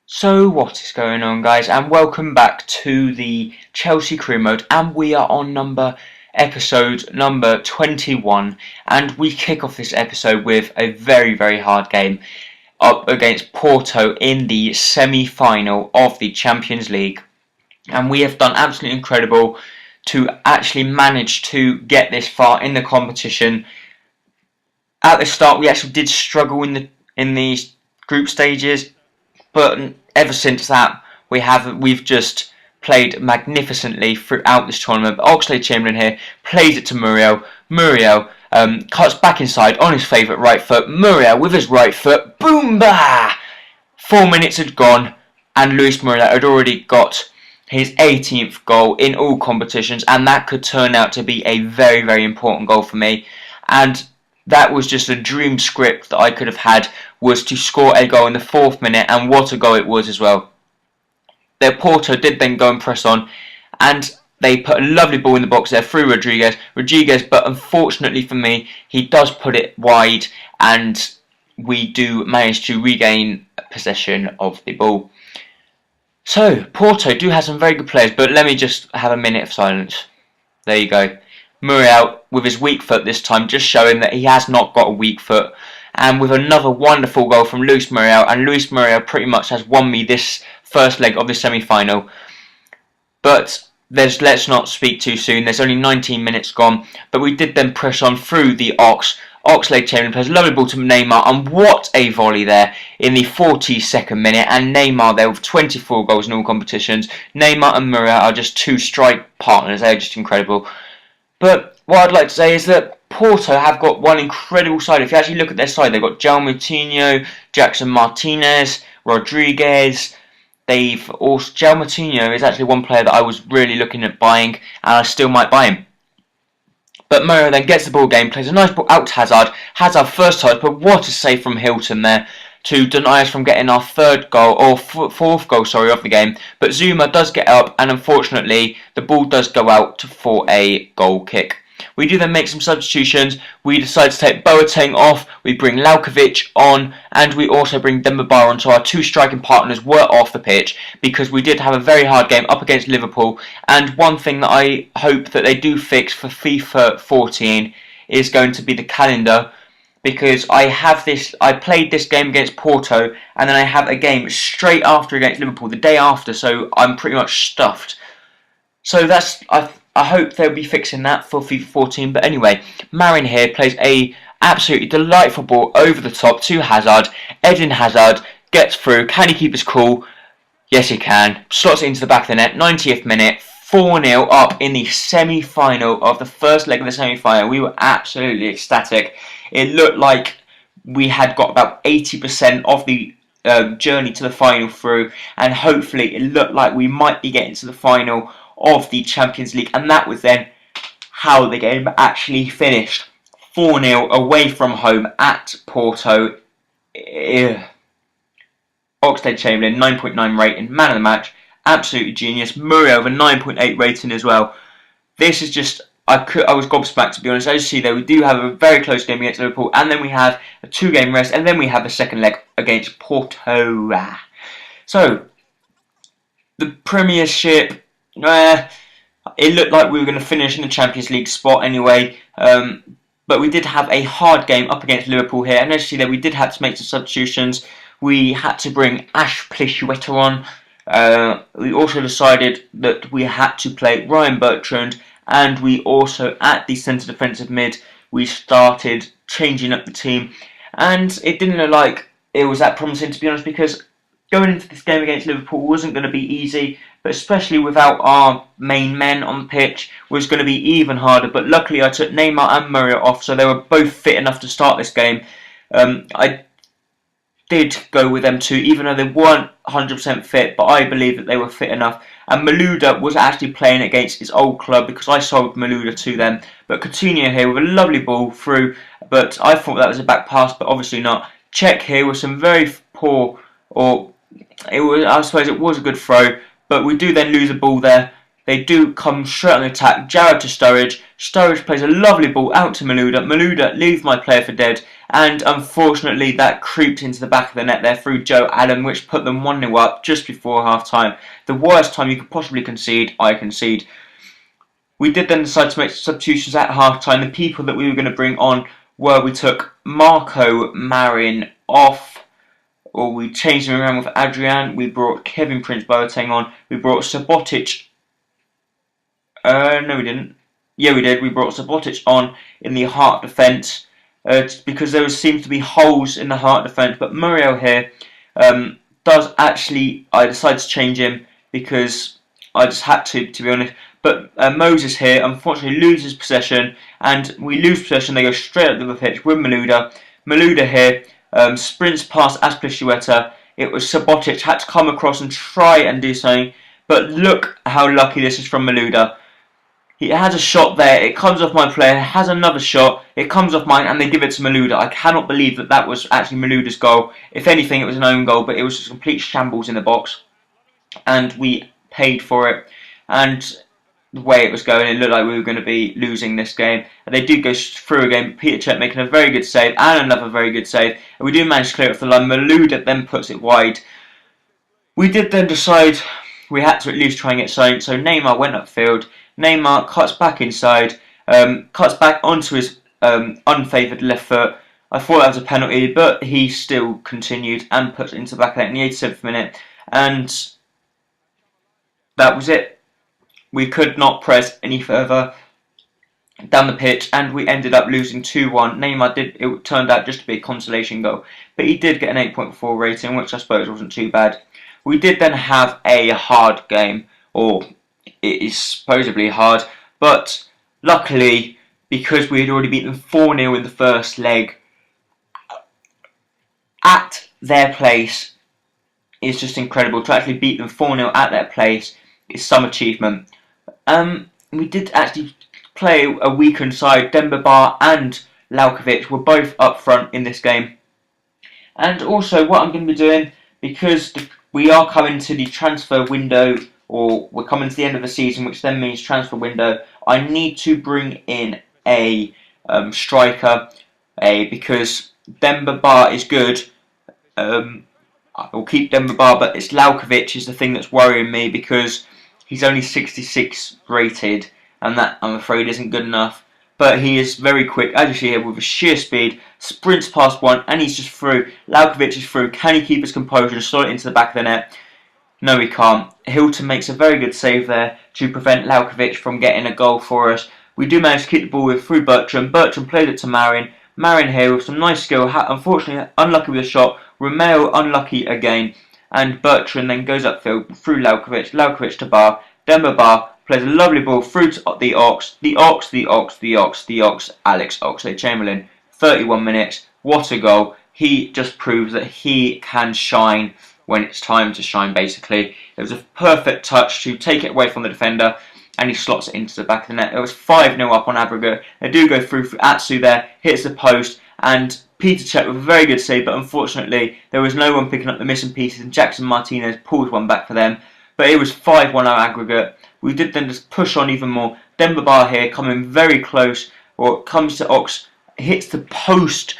So what is going on, guys, and welcome back to the Chelsea Career Mode, and we are on episode number 21, and we kick off this episode with a very hard game up against Porto in the semi-final of the Champions League, and we have done absolutely incredible to actually manage to get this far in the competition. At the start, we actually did struggle in the group stages. But ever since that, we've just played magnificently throughout this tournament. Oxlade-Chamberlain here plays it to Muriel. Muriel cuts back inside on his favourite right foot. Muriel with his right foot. Boom! Bah! 4 minutes had gone, and Luis Muriel had already got his 18th goal in all competitions, and that could turn out to be a very important goal for me. And that was just a dream script that I could have had, was to score a goal in the 4th minute, and what a goal it was as well. The Porto did then go and press on, and they put a lovely ball in the box there through Rodriguez, but unfortunately for me, he does put it wide, and we do manage to regain possession of the ball. So, Porto do have some very good players, but let me just have a minute of silence. There you go. Muriel with his weak foot this time, just showing that he has not got a weak foot. And with another wonderful goal from Luis Muriel, and Luis Muriel pretty much has won me this first leg of the semi-final. But let's not speak too soon. There's only 19 minutes gone, but we did then press on through the Oxlade-Chamberlain plays a lovely ball to Neymar, and what a volley there in the 42nd minute. And Neymar there with 24 goals in all competitions. Neymar and Muriel are just two strike partners. They're just incredible. But what I'd like to say is that Porto have got one incredible side. If you actually look at their side, they've got João Moutinho, Jackson Martinez, Rodriguez. João Moutinho is actually one player that I was really looking at buying, and I still might buy him. But Muriel then gets the ball game, plays a nice ball out to Hazard. Hazard first touch, but what a save from Hilton there to deny us from getting our fourth goal of the game. But Zuma does get up, and unfortunately the ball does go out for a goal kick. We do then make some substitutions. We decide to take Boateng off, we bring Lalkovic on, and we also bring Demba Ba on, so our two striking partners were off the pitch, because we did have a very hard game up against Liverpool. And one thing that I hope that they do fix for FIFA 14 is going to be the calendar, because I played this game against Porto, and then I have a game straight after against Liverpool, the day after, so I'm pretty much stuffed. So I hope they'll be fixing that for FIFA 14. But anyway, Marin here plays a absolutely delightful ball over the top to Hazard. Eden Hazard gets through. Can he keep his cool? Yes, he can. Slots it into the back of the net. 90th minute. 4-0 up in the semi-final of the first leg of the semi-final. We were absolutely ecstatic. It looked like we had got about 80% of the journey to the final through, and hopefully it looked like we might be getting to the final of the Champions League, and that was then how the game actually finished. 4-0 away from home at Porto. Oxlade-Chamberlain 9.9 rating, man of the match, absolutely genius. Muriel with a 9.8 rating as well. This is just, I was gobsmacked, to be honest. As you see there, we do have a very close game against Liverpool, and then we have a 2-game rest, and then we have the second leg against Porto. So, the Premiership, it looked like we were going to finish in the Champions League spot anyway, but we did have a hard game up against Liverpool here, and as you see there, we did have to make some substitutions. We had to bring Azpilicueta on. We also decided that we had to play Ryan Bertrand, and we also, at the centre defensive mid, we started changing up the team, and it didn't look like it was that promising, to be honest, because going into this game against Liverpool wasn't going to be easy, but especially without our main men on the pitch was going to be even harder. But luckily I took Neymar and Muriel off, so they were both fit enough to start this game. I did go with them too, even though they weren't 100% fit, but I believe that they were fit enough. And Malouda was actually playing against his old club, because I sold Malouda to them. But Coutinho here with a lovely ball through, but I thought that was a back pass, but obviously not. Check here with some very poor, I suppose it was a good throw, but we do then lose the ball there. They do come straight on the attack. Jared to Sturridge. Sturridge plays a lovely ball out to Malouda. Malouda leaves my player for dead. And unfortunately, that creeped into the back of the net there through Joe Allen, which put them 1-0 up just before half time. The worst time you could possibly concede, I concede. We did then decide to make substitutions at half time. The people that we were going to bring on were, we took Marco Marin off, or we changed him around with Adrian. We brought Kevin Prince Boateng on. We brought Subotic. No, we didn't. Yeah, we did. We brought Subotic on in the heart defence because there seems to be holes in the heart defence. But Muriel here does actually. I decided to change him because I just had to be honest. But Moses here unfortunately loses possession, and we lose possession. They go straight up the pitch with Malouda. Malouda here sprints past Azpilicueta. It was Subotic had to come across and try and do something. But look how lucky this is from Malouda. He has a shot there, it comes off my player, has another shot, it comes off mine, and they give it to Malouda. I cannot believe that that was actually Malouda's goal. If anything, it was an own goal, but it was just complete shambles in the box. And we paid for it. And the way it was going, it looked like we were going to be losing this game. And they do go through again, Peter Cech making a very good save, and another very good save. And we do manage to clear it off the line. Malouda then puts it wide. We did then decide we had to at least try and get something, so Neymar went upfield. Neymar cuts back inside, cuts back onto his unfavoured left foot. I thought that was a penalty, but he still continued and put it into the back of the net in the 87th minute. And that was it. We could not press any further down the pitch, and we ended up losing 2-1. Neymar it turned out just to be a consolation goal, but he did get an 8.4 rating, which I suppose wasn't too bad. We did then have a hard game, or it is supposedly hard, but luckily, because we had already beaten them 4-0 in the first leg, at their place is just incredible. To actually beat them 4-0 at their place is some achievement. We did actually play a weakened side. Demba Ba and Laukovic were both up front in this game. And also what I'm going to be doing, because we are coming to the transfer window, or we're coming to the end of the season, which then means transfer window, I need to bring in a striker, because Demba Ba is good. I will keep Demba Ba, but it's Laukovic is the thing that's worrying me, because he's only 66 rated, and that, I'm afraid, isn't good enough. But he is very quick, as you see here, with a sheer speed, sprints past one, and he's just through. Laukovic is through. Can he keep his composure and slot it into the back of the net? No, he can't. Hilton makes a very good save there to prevent Laukovic from getting a goal for us. We do manage to keep the ball with through Bertrand. Bertrand played it to Marin. Marin here with some nice skill. Unfortunately, unlucky with a shot. Romeo unlucky again. And Bertrand then goes upfield through Laukovic. Laukovic to Ba. Demba Ba plays a lovely ball through to the Ox. Alex Oxlade-Chamberlain. 31 minutes. What a goal. He just proves that he can shine when it's time to shine, basically. It was a perfect touch to take it away from the defender, and he slots it into the back of the net. It was 5-0 up on aggregate. They do go through for Atsu there, hits the post, and Peter Cech with a very good save, but unfortunately there was no one picking up the missing pieces, and Jackson Martinez pulls one back for them. But it was 5-1 our aggregate. We did then just push on even more. Demba Ba here coming very close, or comes to Ox, hits the post,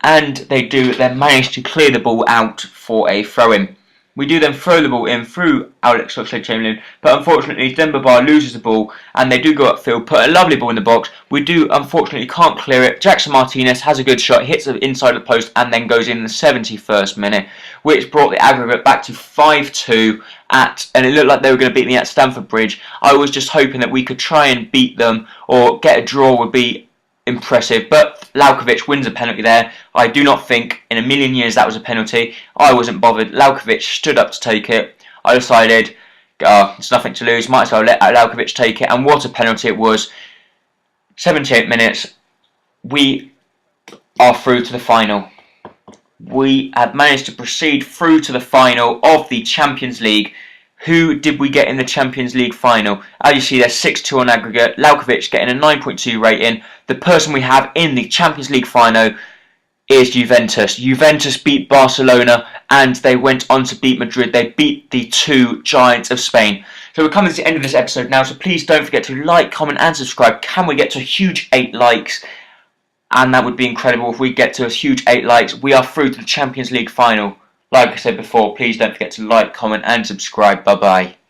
and they do then manage to clear the ball out for a throw-in. We do then throw the ball in through Alex Oxlade-Chamberlain, but unfortunately Demba Ba loses the ball, and they do go upfield, put a lovely ball in the box. We do unfortunately can't clear it. Jackson Martinez has a good shot, hits it inside the post, and then goes in the 71st minute, which brought the aggregate back to 5-2 and it looked like they were going to beat me at Stamford Bridge. I was just hoping that we could try and beat them, or get a draw would be impressive, but Laukovic wins a penalty there. I do not think in a million years that was a penalty. I wasn't bothered. Laukovic stood up to take it. I decided, it's nothing to lose, might as well let Laukovic take it, and what a penalty it was. 78 minutes, we are through to the final. We have managed to proceed through to the final of the Champions League. Who did we get in the Champions League final? As you see, there's 6-2 on aggregate. Laukovic getting a 9.2 rating. The person we have in the Champions League final is Juventus. Juventus beat Barcelona and they went on to beat Madrid. They beat the two giants of Spain. So we're coming to the end of this episode now, so please don't forget to like, comment and subscribe. Can we get to a huge 8 likes? And that would be incredible if we get to a huge 8 likes. We are through to the Champions League final. Like I said before, please don't forget to like, comment and subscribe. Bye bye.